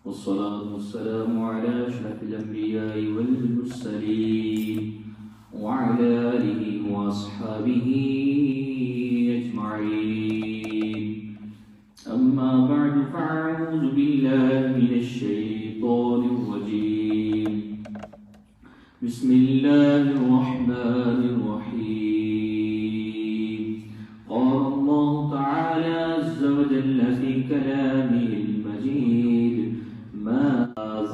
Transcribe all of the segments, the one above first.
والصلاة والسلام على أشرف الأنبياء والمرسلين وعلى آله وأصحابه أجمعين أما بعد فأعوذ بالله من الشيطان الرجيم بسم الله الرحمن الرحيم قال الله تعالى عز وجل في كلامه المجيد ما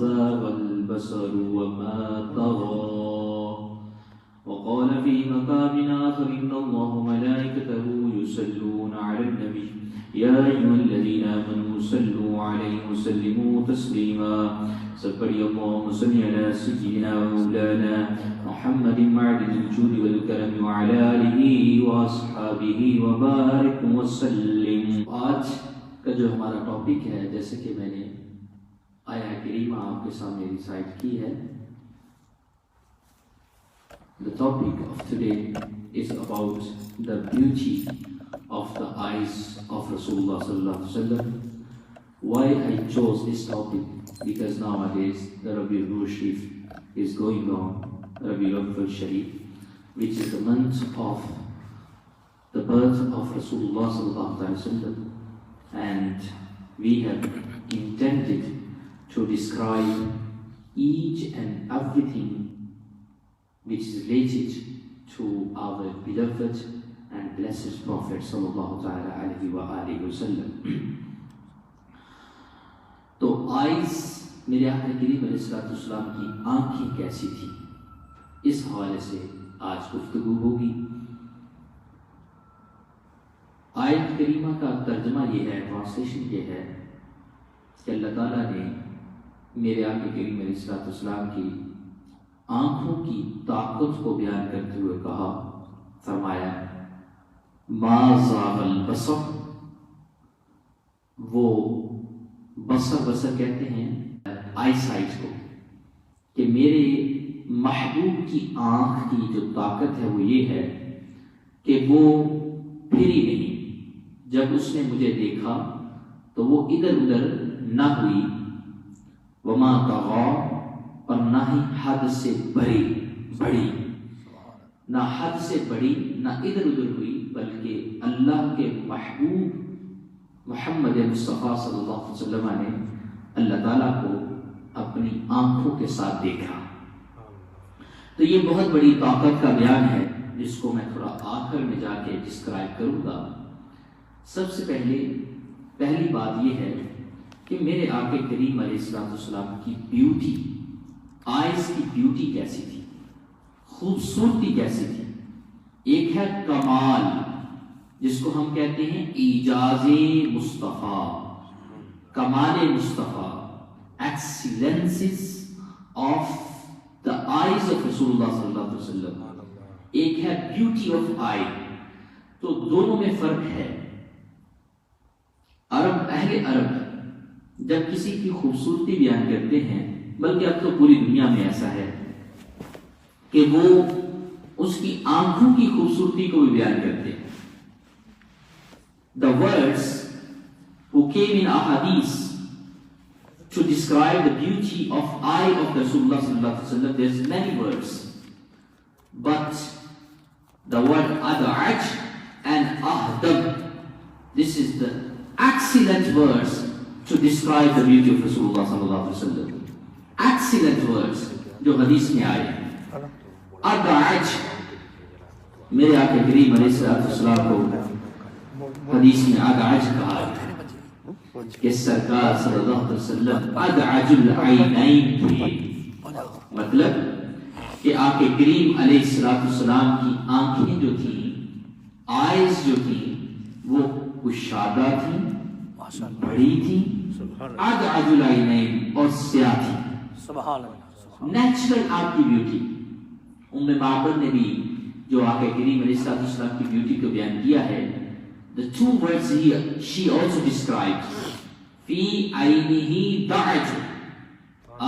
زاغ البصر وما طغى وقال في مقام آخر إن الله ملائكته يصلون على النبي يا أيها الذين آمنوا صلوا عليه وسلموا تسليما سبحان اللهم صل على سيدنا ومولانا محمد معدن الجود والكرم وعلى آله وأصحابه وبارك وسلم. آج کا جو ہمارا ٹاپک ہے جیسے کہ میں نے آیہ کریمہ آپ کے سامنے ریسائٹ کی ہے. The topic of today is about the beauty of the eyes of Rasulullah sallallahu alaihi wasallam. Why I chose this topic? Because nowadays the Rabiul Awwal Sharif is going on, Rabiul Awwal Sharif, which is the month of the birth of Rasulullah sallallahu alaihi wasallam, and we have intended to describe each and everything which is related to our beloved and blessed Prophet sallallahu alaihi wasallam. تو eyes میرے آقا کریم علیہ السلام کی آنکھیں کیسی تھی، اس حوالے سے آج گفتگو ہوگی. آیت کریمہ کا ترجمہ یہ ہے، ٹرانسلیشن یہ ہے کہ اللہ تعالیٰ نے میرے آقا کریم علیہ السلام کی آنکھوں کی طاقت کو بیان کرتے ہوئے کہا، فرمایا ما زاغ البصر. وہ بصر کہتے ہیں آئی سائٹ کو، کہ میرے محبوب کی آنکھ کی جو طاقت ہے وہ یہ ہے کہ وہ پھری نہیں. جب اس نے مجھے دیکھا تو وہ ادھر ادھر نہ ہوئی، وما طغى، اور نہ ہی حد سے بڑی، نہ حد سے بڑی نہ ادھر ادھر ہوئی، بلکہ اللہ کے محبوب محمد مصطفیٰ صلی اللہ علیہ وسلم نے اللہ تعالیٰ کو اپنی آنکھوں کے ساتھ دیکھا. تو یہ بہت بڑی طاقت کا بیان ہے جس کو میں تھوڑا آخر میں جا کے ڈسکرائب کروں گا. سب سے پہلی بات یہ ہے کہ میرے آقا کریم علیہ السلام کی بیوٹی، آئیز کی بیوٹی کیسی تھی، خوبصورتی کیسی تھی. ایک ہے کمال، جس کو ہم کہتے ہیں ایجاز مصطفیٰ، کمال مصطفیٰ، ایکسیلنسز آف دا آئیز آف رسول اللہ صلی اللہ علیہ وسلم. ایک ہے بیوٹی آف آئی. تو دونوں میں فرق ہے. اہل عرب جب کسی کی خوبصورتی بیان کرتے ہیں، بلکہ اب تو پوری دنیا میں ایسا ہے کہ وہ اس کی آنکھوں کی خوبصورتی کو بھی بیان کرتے ہیں. The words who came in ahadith to describe the beauty of eye of Rasulullah sallallahu alaihi wasallam, there's many words, but the word ad'aj and ahdab, this is the excellent words to describe the beauty of Rasulullah sallallahu alaihi wasallam. Excellent words جو حدیث میں آئے ہیں. ادعج، میرے آقا کریم علیہ السلام کو حدیث میں ادعج کہا ہے کہ سرکار صلی اللہ علیہ وسلم ادعج العینین تھے. مطلب کہ آقا کریم علیہ السلام کی آنکھیں جو تھیں، آئیز جو تھیں، وہ کشادہ تھیں، بڑی تھیں، ادعج العینین، اور سیاہ تھیں. نیچرل آپ کی بیوٹی. ام معبد نے بھی جو آقا کریم علیہ السلام کی بیوٹی کو بیان کیا ہے, the two words here she also described, فی عینہ دعج,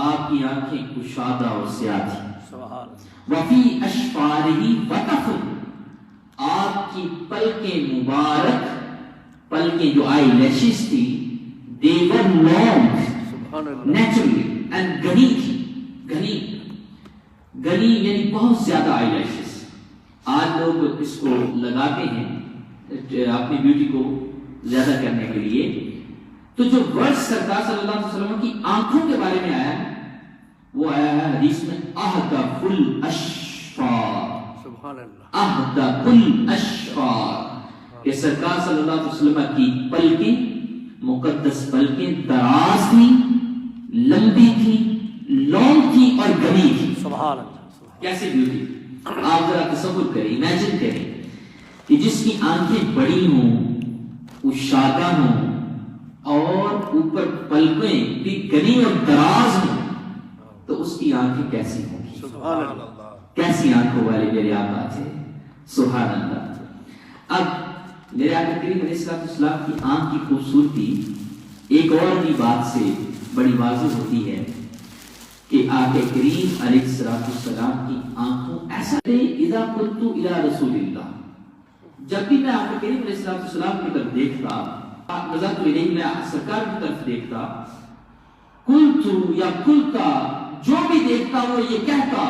آپ کی آنکھیں کشادہ اور سیاہ تھی, وفی اشفارہ وطف, آپ کی پلکیں مبارک, پلکیں جو آئی لیشز تھی they were long naturally and گھنی تھی. گھنی یعنی بہت زیادہ آئی لیشز. آج لوگ اس کو لگاتے ہیں اپنی بیوٹی کو زیادہ کرنے کے لیے. تو جو ورڈ سرکار صلی اللہ علیہ وسلم کی آنکھوں کے بارے میں آیا ہے وہ آیا ہے حدیث میں احدب الاشفار. احدب الاشفار کہ سرکار صلی اللہ علیہ وسلم کی پلکیں, مقدس پلکیں دراز تھیں, لمبی تھیں, لانگ تھی اور گھنی تھی. سبحان اللہ. کیسی بیوٹی. آپ ذرا تصور کریں, امیجن کریں کہ جس کی آنکھیں بڑی ہوں, کشادہ ہوں اور اوپر پلکیں بھی گھنی اور دراز ہوں تو اس کی آنکھیں کیسی ہوں گی. سبحان اللہ. کیسی آنکھوں والے میرے آقا تھے. سبحان اللہ. اب میرے آقا کریم علیہ السلام کی آنکھ کی خوبصورتی ایک اور بھی بات سے بڑی واضح ہوتی ہے کہ آقا کریم علیہ السلام کی آنکھوں ایسا اذا قلت الى رسول اللہ, جب بھی میں آقا کریم علیہ السلام کی طرف دیکھتا, نظرت الیہ میں سرکار کی طرف دیکھتا, قلت یا قلتا جو بھی دیکھتا وہ یہ کہتا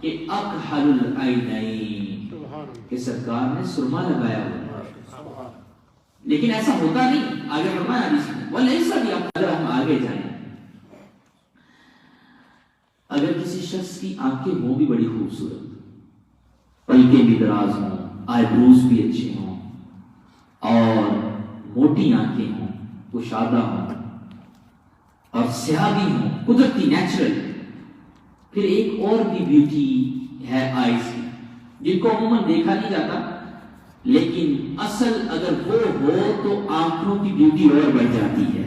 کہ اکحل العینین کہ سرکار نے سرما لگایا ہوا. لیکن ایسا ہوتا نہیں. آگے فرمایا حدیث میں ولیسا بھی. اگر ہم آگے جائیں, اگر کسی شخص کی آنکھیں ہوں بھی بڑی خوبصورت, پلکیں بھی دراز ہوں, آئی بروز بھی اچھے ہوں اور موٹی آنکھیں ہوں, کشادہ ہوں اور سیاہ بھی ہوں, قدرتی نیچرل, پھر ایک اور بھی بیوٹی ہے آئیز کی جن کو عموماً دیکھا نہیں جاتا, لیکن اصل اگر وہ ہو تو آنکھوں کی بیوٹی اور بڑھ جاتی ہے.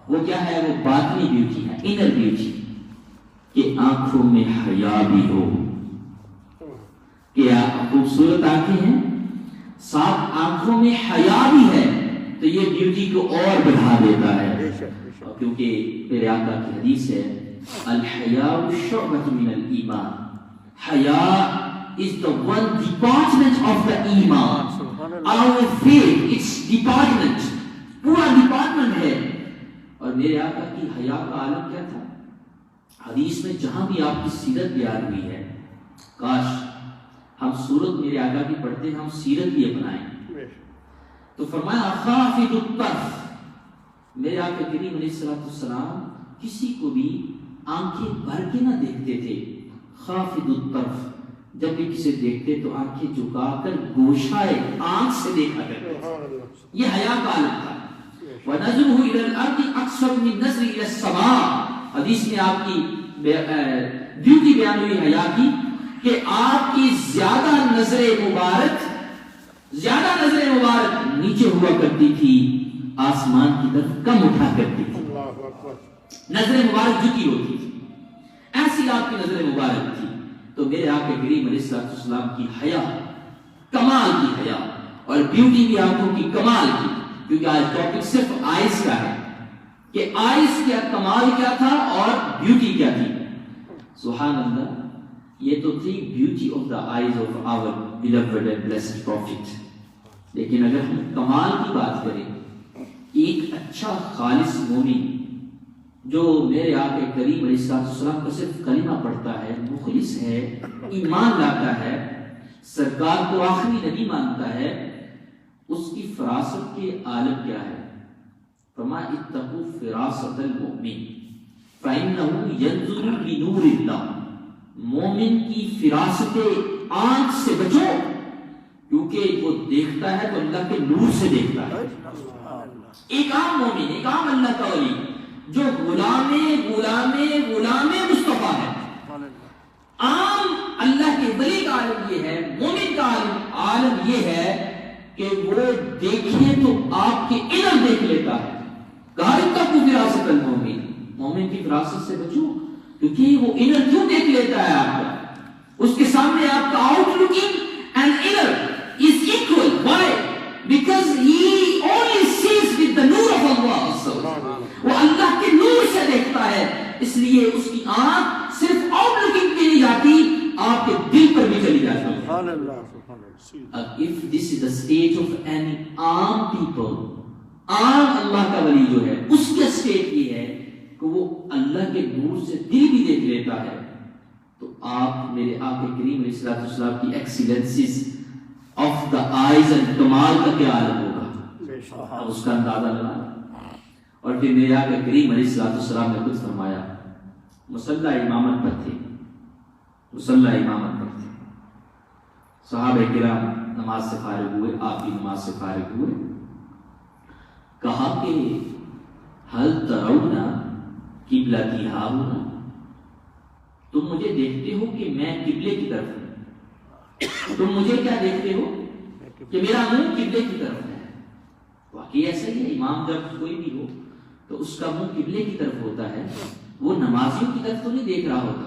وہ کیا ہے؟ وہ باطنی بیوٹی ہے, انر بیوٹی, کہ آنکھوں میں حیا بھی ہو. کہ خوبصورت آنکھیں ہیں, ساتھ آنکھوں میں حیا بھی ہے تو یہ بیوٹی کو اور بڑھا دیتا ہے. کیونکہ میرے آقا کی حدیث ہے الحیاء شعبۃ من الایمان. حیا is the one department of the ایمان. Our faith, its department, پورا ڈپارٹمنٹ ہے. اور میرے آقا کی حیا کا عالم کیا تھا؟ حدیث میں جہاں بھی آپ کی سیرت بیان ہوئی ہے, کاش ہم سورت میرے آقا کی پڑھتے ہیں, ہم سیرت بھی اپنائیں. تو فرمایا خافض الطرف. میرے آقا کریم علیہ السلام کسی کو بھی آنکھیں بھر کے نہ دیکھتے تھے. خافض الطرف, جب بھی کسی دیکھتے تو آنکھیں جھکا کر گوشائے آنکھ سے دیکھا کرتے. یہ حیا کا عالم تھا. وَنَظُرُهُ إِلَى الْأَرْضِ أَقْصَرُ مِن نَظْرِ إِلَى السَّمَاءِ. حدیث میں آپ کی بیوٹی بیان ہوئی حیا کی کہ آپ کی زیادہ نظر مبارک نیچے ہوا کرتی تھی, آسمان کی طرف کم اٹھا کرتی تھی. نظر مبارک جھکی ہوتی تھی, ایسی آپ کی نظر مبارک تھی. تو میرے آقا کریم علیہ السلام کی حیا, کمال کی حیا, اور بیوٹی بھی آنکھوں کی کمال کی. کیونکہ آج ٹاپک صرف آئیز کا ہے کہ آئیز کیا کمال کیا تھا اور بیوٹی کیا تھی. سبحان اللہ. یہ تو تھی beauty of the eyes of our beloved and blessed prophet. لیکن اگر ہم کمال کی بات کریں, ایک اچھا خالص مومن جو میرے آقا کریم علیہ السلام کا صرف کلمہ پڑھتا ہے, مخلص ہے, ایمان لاتا ہے, سرکار کو آخری نبی مانتا ہے, اس کی فراست کے عالم کیا ہے؟ فرمایا اتقوا فراست المؤمن فإنه ينظر بنور اللہ. مومن کی فراست آنکھ سے بچو کیونکہ وہ دیکھتا ہے تو اللہ کے نور سے دیکھتا ہے. ایک عام مومن, ایک عام اللہ کا ولی جو غلام مصطفیٰ ہے. عام اللہ کے ولی کا عالم یہ ہے, مومن کا عالم یہ ہے کہ وہ دیکھے تو آپ کے انر دیکھ لیتا ہے. غالب کا کو فراست المومن, مومن کی فراست سے بچو کیونکہ وہ انر کیوں دیکھ لیتا ہے آپ کا, اس کے سامنے آپ کا out looking and inner is equal. Why? Because he only sees with the نور آف اللہ. وہ اللہ کے نور سے دیکھتا ہے, اس لیے اس کی آنکھ صرف آؤٹ لکنگ پہ نہیں جاتی, آپ کے دل پر بھی چلی جاتی ہے. سبحان اللہ. If this is the stage of any armed people, عام اللہ کا ولی جو ہے اللہ کے نور سے دل بھی دیکھ لیتا ہے تو آپ میرے آقا کریم علیہ السلام کی ایکسیلنسز آف دا آئیز اینڈ کمال کا کیا عالم ہوگا، اب اس کا اندازہ لگانا۔ اور پھر میرے آقا کریم علیہ السلام نے خود فرمایا، مصلی امامت پر تھے، مصلی امامت پر تھے، صحابہ کرام نماز سے فارغ ہوئے، آپ بھی نماز سے فارغ ہوئے، کہا کہ حل ترون قبلتی ہاہنا، تم مجھے دیکھتے ہو کہ میں قبلے کی طرف ہوں، تم مجھے کیا دیکھتے ہو کہ میرا منہ قبلے کی طرف ہے۔ واقعی ایسا ہی ہے، امام جب کوئی بھی ہو تو اس کا منہ قبلے کی طرف ہوتا ہے، وہ نمازیوں کی طرف تو نہیں دیکھ رہا ہوتا،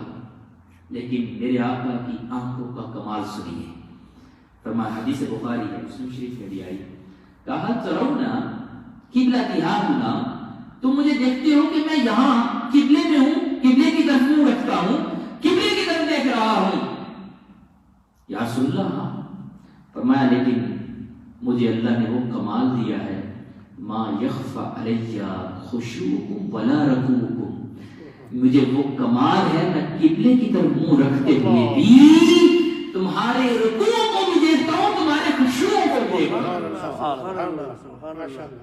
لیکن میرے آقا کی آنکھوں کا کمال سنیے۔ فرمایا، حدیث بخاری ہے، مسلم شریف میں بھی آئی، کہا ترون قبلتی ہاہنا، تم مجھے دیکھتے ہو کہ میں یہاں قبلے میں ہوں، قبلے کی طرف منہ رکھتا ہوں، قبلے کی طرف دیکھ رہا ہوں۔ یا رسول اللہ، فرمایا لیکن مجھے اللہ نے وہ کمال دیا ہے، ما یخفى علی خشوعکم ولا رکوعکم، مجھے وہ کمال ہے میں قبلے کی طرف منہ رکھتے ہوئے بھی تمہارے رکوع کو بھی دیکھتا ہوں، تمہارے خشوع کو بھی دیکھتا ہوں۔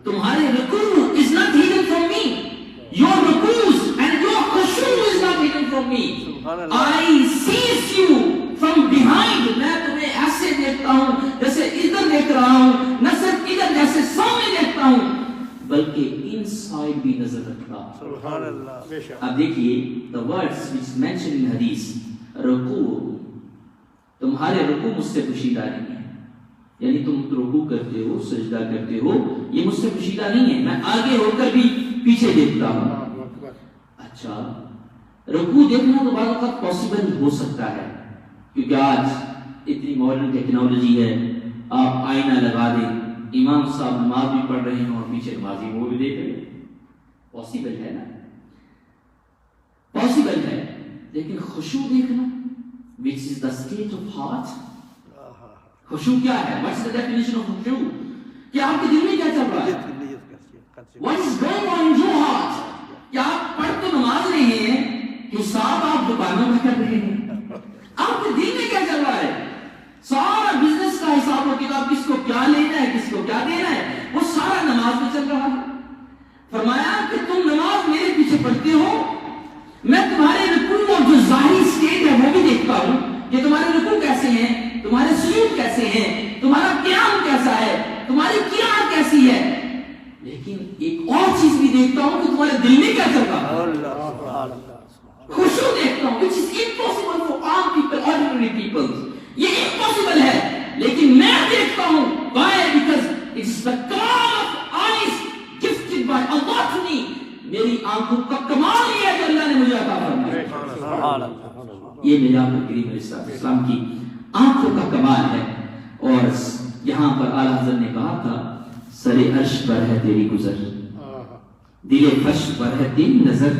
تمہارے رکوع is not hidden from me, your رکوع and your خشوع is not hidden from me, I sees you from behind، میں تمہیں ایسے دیکھتا ہوں جیسے ادھر دیکھ رہا ہوں، نہ صرف ادھر جیسے سامنے دیکھتا ہوں بلکہ انسائڈ بھی نظر رکھتا ہوں۔ سبحان اللہ۔ اب دیکھیے the words which mentioned in حدیث، رکوع، تمہارے رکوع مجھ سے پوشیدہ نہیں ہے، یعنی تم رکوع کرتے ہو، سجدہ کرتے ہو، یہ مجھ سے پوشیدہ نہیں ہے، میں آگے ہو کر بھی پیچھے دیکھتا ہوں۔ اچھا، رکوع دیکھنا تو بعض اوقات پاسبل ہو سکتا ہے، کیونکہ آج اتنی ماڈرن ٹیکنالوجی ہے، آپ آئینہ لگا دیں، امام صاحب نماز بھی پڑھ رہے ہیں اور پیچھے نمازی وہ بھی دیکھ رہے ہیں، پاسبل ہے نا، پاسبل ہے، لیکن خشوع دیکھنا which is the state of heart، خشوع کیا ہے؟ what's the definition of خشوع؟ کیا آپ کے دل میں کیا چل رہا ہے؟ what is going on in your heart؟ کیا آپ پڑھ تو نماز رہے ہیں، حساب آپ دکانوں میں کر رہے ہیں، آپ کے دل میں کیا چل رہا ہے؟ سارا بزنس کا حساب و کتاب، کس کو کیا لینا ہے، کس کو کیا دینا ہے، وہ سارا نماز میں چل رہا ہے۔ فرمایا کہ تم نماز میرے پیچھے پڑھتے ہو، میں تمہارے رکوع اور جو ظاہری سٹیٹ ہے وہ بھی دیکھتا ہوں کہ تمہارے رکوع کیسے ہیں، تمہارے سجود کیسے ہیں، تمہارا قیام کیسا ہے، تمہاری قیام کیسی ہے، لیکن ایک اور چیز بھی دیکھتا ہوں کہ تمہارے دل میں کیا چل رہا ہے، خشوع دیکھتا ہوں، which is impossible for all people, ordinary people، یہ امپاسبل ہے، لیکن میں دیکھتا ہوں۔ Why? Because it's the call of eyes gifted by Allah to me، میری آنکھوں کا کمال یہ ہے جو اللہ نے مجھے عطا فرمایا۔ یہ میرے آقا کریم علیہ السلام کی آنکھوں کا کمال ہے۔ اور یہاں پر اعلیٰ حضرت نے کہا تھا، سر عرش پر ہے تیری گزر، دل فرش پر ہے تیری نظر،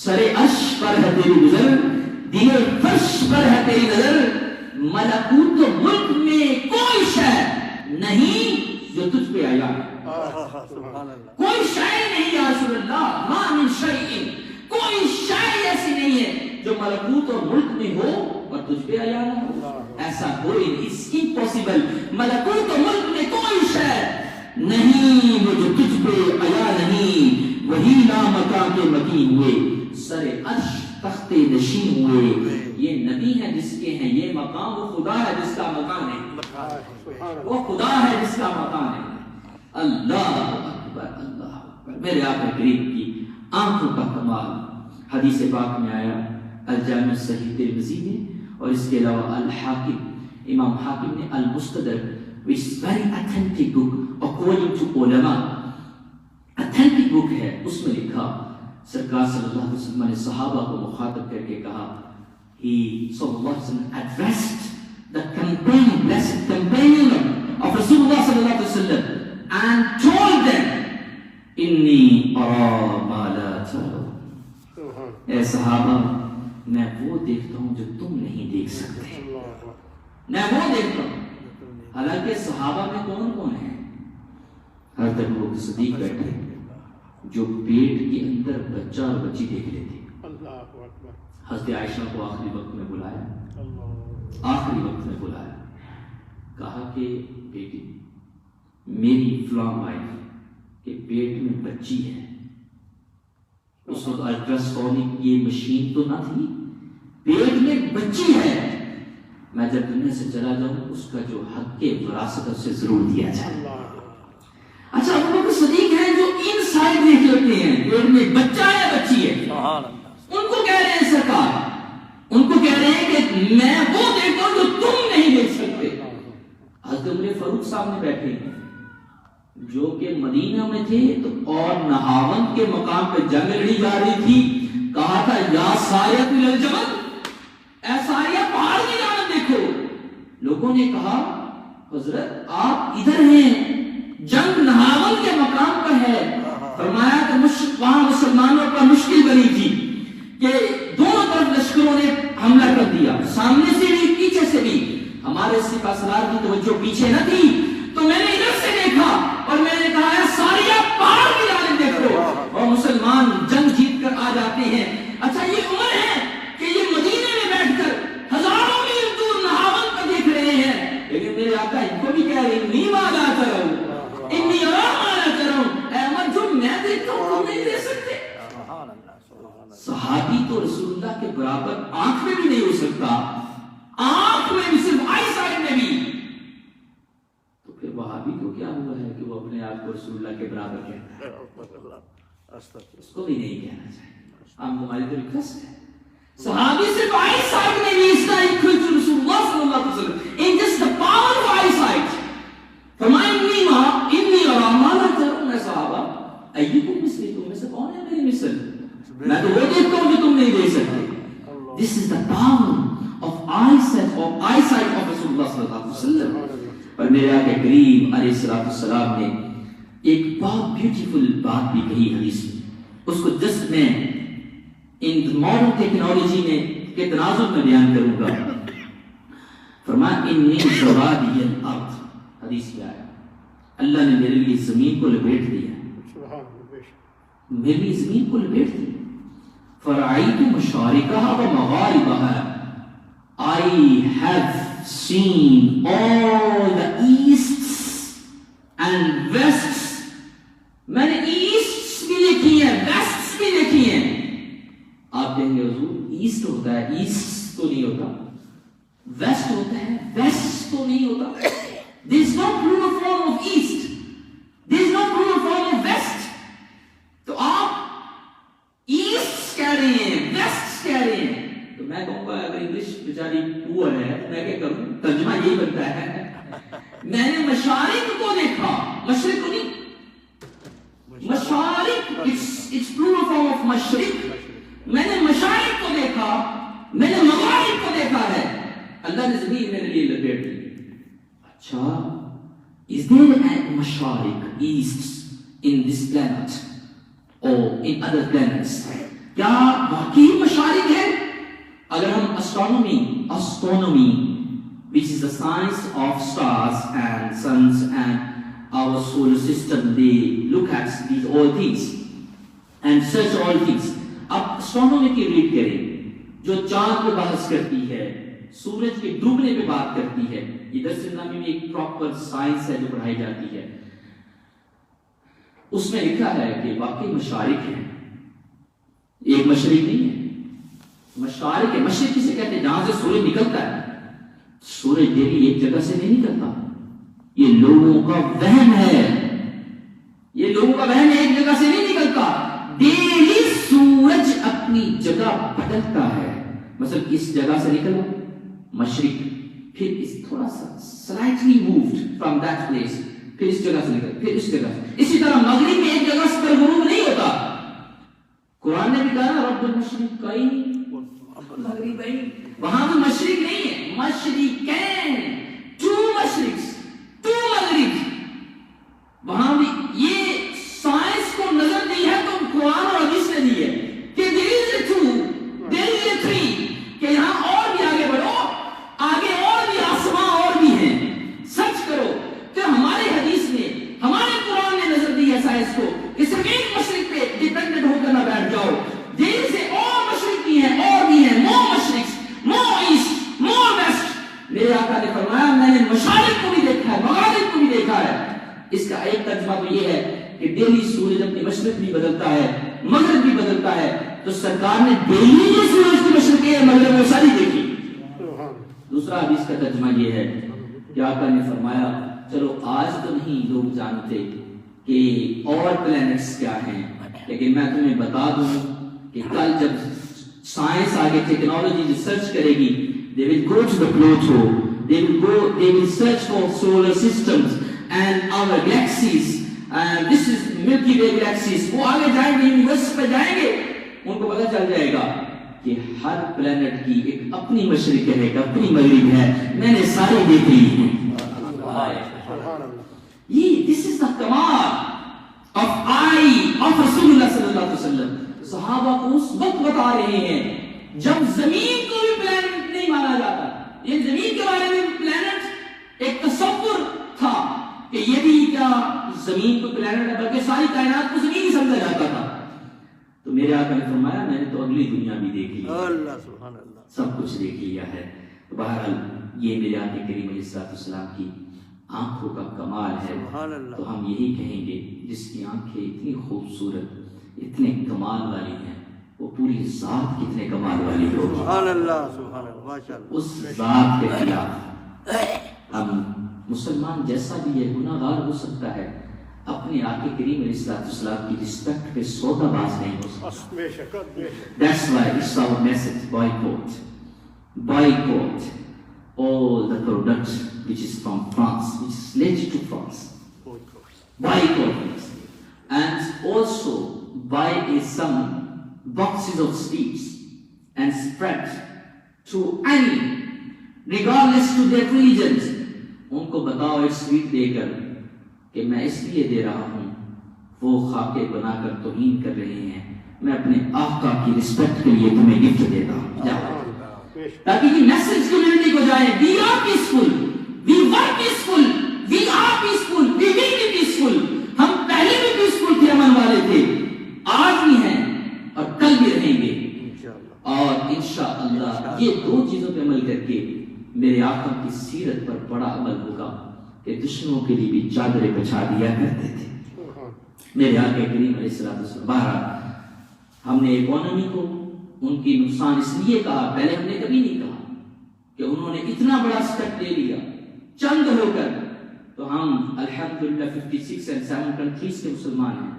سر عرش پر ہے تیری گزر، دل فرش پر ہے تیری نظر، ملکوت و ملک میں کوئی شے نہیں جو تجھ پہ آیا ہے، کوئی شے نہیں یا رسول اللہ، ما من شیء، کوئی شے ایسی نہیں ہے جو ملکوت اور ملک میں ہو اور تجھ پہ آیا ہو، ایسا کوئی نہیں، اس امپاسبل، ملکوت اور ملک میں کوئی شے نہیں وہ جو تجھ پہ آیا نہیں، وہی لامکاں کے مکین ہوئے، سر عرش تخت نشین ہوئے، یہ نبی ہے جس کے ہیں یہ مقام، وہ خدا ہے جس کا مقام ہے، وہ خدا ہے جس کا مقام ہے۔ اللہ اکبر، اللہ اکبر، میرے آقا کریم کی آنکھوں کا کمال۔ حدیث پاک میں آیا الجامع الصحیح ترمذی میں، اور اس کے علاوہ الحاکم، امام حاکم نے المستدرک، which is very authentic book according to علماء، authentic book ہے، اس میں لکھا سرکار صلی اللہ علیہ وسلم نے صحابہ کو مخاطب کر کے کہا، he صلی اللہ علیہ وسلم addressed the companion, blessed companion of Rasulullah صلی اللہ علیہ وسلم and told them انی ارا ما لا ترون، اے صحابہ میں وہ دیکھتا ہوں جو تم نہیں دیکھ سکتے، میں وہ دیکھتا ہوں۔ حالانکہ صحابہ میں کون کون ہیں؟ حضرت ابوبکر صدیق بیٹھے، جو پیٹ کے اندر بچہ اور بچی دیکھ لیتے. حضرت عائشہ کو آخری وقت میں بلایا، کہا کہ بیٹی میری فلاں وائف کے پیٹ میں بچی ہے. اس وقت الٹراسونک یہ مشین تو نہ تھی، پیٹ میں بچی ہے، میں جب دنیا سے چلا جاؤں اس کا جو حق وراثت اسے ضرور دیا جائے. اچھا ابو بکر صدیق ہیں جو ان سائڈ دیکھ لیتے ہیں، پیٹ میں بچہ ہے بچی ہے، ان کو کہہ رہے ہیں سرکار، ان کو کہہ رہے ہیں کہ میں وہ دیکھتا ہوں جو تم نہیں دیکھ سکتے. حضرت عمر فاروق سامنے بیٹھے ہیں جو کہ مدینہ میں تھے تو اور نہاون کے مقام پہ جنگ لڑی جا رہی تھی. کہا تھا یا سایہ الجبل، اے سایہ پہاڑ کی جانب دیکھو. لوگوں نے کہا حضرت آپ ادھر ہیں، جنگ نہاون کے مقام پر ہے. فرمایا کہ وہاں مسلمانوں پر مشکل بنی تھی کہ دونوں طرف لشکروں نے حملہ کر دیا، سامنے سے بھی پیچھے سے بھی. ہمارے سپاہ سالار کی توجہ پیچھے نہ تھی تو میں نے ادھر سے دیکھا اور میں نے کہا ہے ساریہ پہاڑ کی جانب دیکھو، اور مسلمان جنگ جیت کر آ جاتے ہیں. اچھا یہ عمر ہے کہ یہ مدینے میں بیٹھ کر ہزاروں میل دور نہاون کو دیکھ رہے ہیں، لیکن میرے آقا ان کو بھی کہہ رہے ہیں نہیں مانا کرو انی مانا کرو، اے عمر جو میں دیکھتا ہوں تم نہیں دیکھ سکتے. صحابی تو رسول اللہ کے برابر آنکھ میں بھی نہیں ہو سکتا، آنکھ میں بھی صرف آئی سائڈ میں بھی. تو پھر وہابی کو کیا ہوا ہے کہ وہ اپنے آپ کو رسول اللہ کے برابر کہتا ہے؟ اس کو بھی نہیں کہنا چاہیے. ہم ہماری تو ریکویسٹ ہے صحابی صرف آئی سائڈ میں بھی اس کا ایکوئل ٹو رسول اللہ صلی اللہ علیہ وسلم in just the power of I side. فرمائیں انی اراما لا ترون. صحابہ ایکم مثلی، تم میں سے کون ہے میری مثل؟ میں تو وہ دیکھتا ہوں جو تم نہیں دیکھ سکتے. This is the power of eyesight of رسول اللہ صلی اللہ علیہ وسلم. اور میرے آقا کریم علیہ السلام نے ایک بہت بیوٹیفل بات بھی کہی حدیث میں، اس کو جسٹ میں ان ماڈرن ٹیکنالوجی میں کے تناظر میں بیان کروں گا. فرمایا انی زوادی الارض، حدیث میں آیا اللہ نے میرے لیے زمین کو لپیٹ دیا، میرے لیے زمین کو لپیٹ دیا. فرعیت مشارقها ومغاربها، I have seen all the easts and wests. میں نے ایسٹ بھی دیکھی ہیں، ویسٹ بھی دیکھی ہیں. آپ کہیں گے حضور ایسٹ ہوتا ہے، ایسٹ تو نہیں ہوتا، ویسٹ ہوتا ہے، ویسٹ تو نہیں ہوتا. There is no plural form of east, there is no plural form of west. تو آپ ایسٹ کہہ رہے ہیں، ویسٹ کہہ رہے ہیں. تو میں کہوں گا اگر انگلش بیچاری پور ہے میں کیا کروں؟ ترجمہ یہی بنتا ہے میں نے مشارق کو دیکھا، مشرق کو نہیں، مشارق it's plural form of مشرق. میں نے مشارق کو دیکھا، میں نے مغارب کو دیکھا ہے. اللہ نے زمین میرے لیے لپیٹ دی. اچھا is there a مشارق east in this planet or in other planets؟ کیا باقی مشارق ہے؟ اگر ہم astronomy which is the science of stars and suns and our solar system, they look at these all things and search all things. اب astronomy کی red کریں جو چاند پہ بحث کرتی ہے، سورج کے ڈوبنے پہ بات کرتی ہے. یہ درس نامی میں ایک پراپر سائنس ہے جو پڑھائی جاتی ہے. اس میں لکھا ہے کہ واقعی مشارق ہیں، ایک مشرق نہیں ہے، مشارق ہے. مشرق کسے کہتے ہیں؟ جہاں سے سورج نکلتا ہے. سورج ڈیلی ایک جگہ سے نہیں نکلتا، یہ لوگوں کا وہم ہے، یہ لوگوں کا وہم ہے، ایک جگہ سے نہیں نکلتا. ڈیلی سورج اپنی جگہ بدلتا ہے. مثلا اس جگہ سے نکلا مشرق، پھر اس تھوڑا سا slightly moved from that place، پھر اس جگہ سے نکل، پھر اس جگہ سے. اسی طرح مغرب میں ایک جگہ سے غروب نہیں ہوتا. قرآن نے بھی کہا رب المشرقین والمغربین، وہاں بھی مشرق نہیں ہے، مشرقین، ٹو مشرق ٹو مغرب. وہاں بھی یہ سائنس کو نظر دی ہے تو قرآن اور حدیث نے دی ہے کہ there is a two, there is a three، کہ یہاں اور بھی آگے بڑھو، آگے اور بھی آسمان اور بھی ہیں. سچ کرو کہ ہمارے حدیث نے، ہمارے قرآن نے نظر دی ہے سائنس کو کہ صرف ایک مشرق پہ ڈیلی سورج اپنی مشرق بھی بدلتا ہے مغرب بھی بدلتا ہے, تو سرکار نے ڈیلی جو سورج کی مشرق ہے مغرب وہ ساری دیکھی. دوسرا حدیث کا ترجمہ یہ ہے کہ آقا نے فرمایا چلو آج تو نہیں لوگ جانتے کہ اور پلینٹس کیا ہیں, لیکن میں تمہیں بتا دوں کہ کل جب سائنس آگے ٹیکنالوجی ریسرچ کرے گی, they will go to the Pluto, they will search for solar systems and our galaxies, this is Milky Way galaxies. وہ آگے جائیں گے, یونیورس پہ جائیں گے, ان کو پتہ چل جائے گا کہ ہر پلینٹ کی ایک اپنی مشرق ہے, ایک اپنی مغرب ہے, میں نے ساری دیکھ لی ہیں. یہ this is the Kamal of eye of رسول اللہ صلی اللہ علیہ وسلم. صحابہ کو اس وقت بتا رہے ہیں جب زمین کو بھی پلینٹ نہیں مانا جاتا. یہ زمین کے بارے میں پلینٹ ایک تصور تھا کہ یہ بھی کیا زمین کو پلینٹ ہے, بلکہ ساری کائنات کو زمین ہی سمجھا جاتا تھا. تو میرے آقا نے فرمایا میں نے تو اگلی دنیا بھی دیکھ لی, اللہ سبحان اللہ, سب کچھ دیکھ لیا ہے. بہرحال یہ میرے آقا کریم علیہ السلام کی آنکھوں کا کمال ہے. تو ہم یہی کہیں گے جس کی آنکھیں اتنی خوبصورت اتنے کمال والی ہیں, وہ پوری ذات کتنے کمال والی ہوگی. سبحان اللہ سبحان اللہ ماشاءاللہ. اس ذات کے خلاف ہم مسلمان جیسا بھی ہے گناہ گار ہو سکتا ہے, اپنے آقا کریم علیہ السلام کی رسپیکٹ پہ سودا باز نہیں ہو سکتا. That's why it's our message, boycott all the products which is from France, which is related to France. Boycott it. And also buy some boxes of sweets and spread to any, regardless to their religions. ان کو بتاؤ ایک sweet دے کر کہ میں اس لیے دے رہا ہوں, وہ خاکے بنا کر توہین کر رہے ہیں, میں اپنے آقا کی رسپیکٹ کے لیے تمہیں گفٹ دیتا ہوں, تاکہ یہ میسج کمیونٹی کو جائے, we are peaceful, we were peaceful, we are peaceful, we will be peaceful. ہم پہلے بھی پیسفل تھے, امن والے تھے, آج بھی ہیں اور کل بھی رہیں گے. اور انشاءاللہ یہ دو چیزوں پہ عمل کر کے میرے آقا کی سیرت پر بڑا عمل ہوگا کہ دشمنوں کے لیے بھی چادریں بچھا دیا کرتے تھے میرے آقا کریم علیہ السلام. بہرحال ہم نے اکانومی کو ان کی نقصان اس لیے کہا, پہلے ہم نے کبھی نہیں کہا کہ انہوں نے اتنا بڑا اسٹیپ لے لیا چند ہو کر. تو ہم الحمدللہ 56 and 7 کنٹریز کے مسلمان ہیں,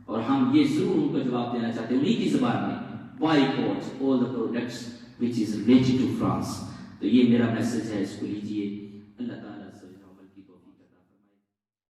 اور ہم یہ ضرور ان کو جواب دینا چاہتے ہیں انہی کی زبان میں, boycott all the products which is related to France. تو یہ میرا میسج ہے, اس کو لیجئے. اللہ تعالیٰ سے عمل کی توفیق.